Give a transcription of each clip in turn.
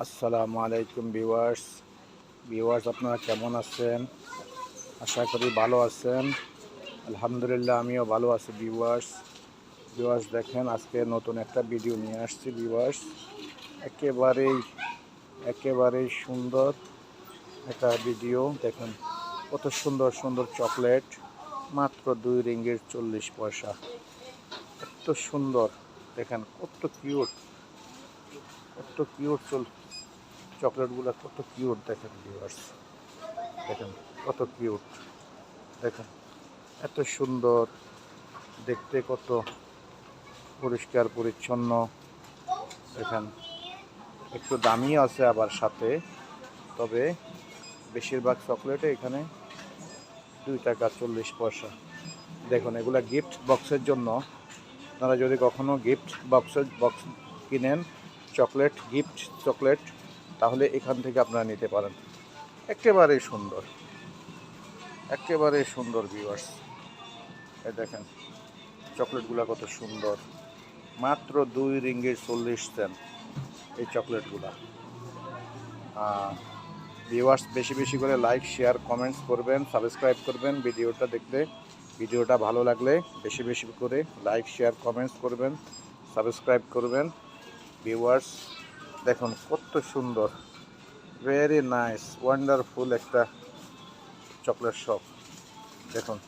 আসসালামু আলাইকুম ভিউয়ার্স। আপনারা কেমন আছেন? আশা করি ভালো আছেন। আলহামদুলিল্লাহ আমিও ভালো আছি ভিউয়ার্স দেখেন, আজকে নতুন একটা ভিডিও নিয়ে আসছি ভিউয়ার্স। একেবারেই একেবারেই সুন্দর একটা ভিডিও। দেখেন কত সুন্দর সুন্দর চকলেট, মাত্র 2 রিঙ্গিত 40 পয়সা। এত সুন্দর, দেখেন কত কিউট, চকলেটগুলো কত কিউট। দেখেন ভিউয়ার্স, দেখেন কত কিউট, দেখেন এত সুন্দর দেখতে, কত পরিষ্কার পরিচ্ছন্ন। দেখেন একটু দামি আছে আবার সাথে, তবে বেশিরভাগ চকলেটে এখানে 2 টাকা 40 পয়সা। দেখুন এগুলা গিফট বক্সের জন্য। আপনারা যদি কখনো গিফট বক্স কিনেন, গিফট চকলেট, তাহলে এখান থেকে আপনারা নিতে পারেন। একেবারে সুন্দর, একেবারে সুন্দর ভিউয়ার্স। এই দেখেন চকলেটগুলো কত সুন্দর, মাত্র 2 রিঙ্গিত 40 সেন্ট এই চকলেটগুলা। ভিউয়ার্স বেশি বেশি করে লাইক, শেয়ার, কমেন্টস করবেন, সাবস্ক্রাইব করবেন ভিডিওটা দেখতে। ভিডিওটা ভালো লাগলে বেশি বেশি করে লাইক, শেয়ার, কমেন্টস করবেন, সাবস্ক্রাইব করবেন ভিউয়ার্স। দেখুন কত সুন্দর, ভেরি নাইস, ওয়ান্ডারফুল একটা চকলেট শপ। দেখুন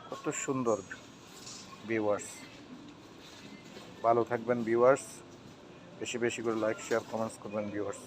কত সুন্দর ভিউয়ার্স। ভালো থাকবেন ভিউয়ার্স, বেশি বেশি করে লাইক, শেয়ার, কমেন্টস করবেন ভিউয়ার্স।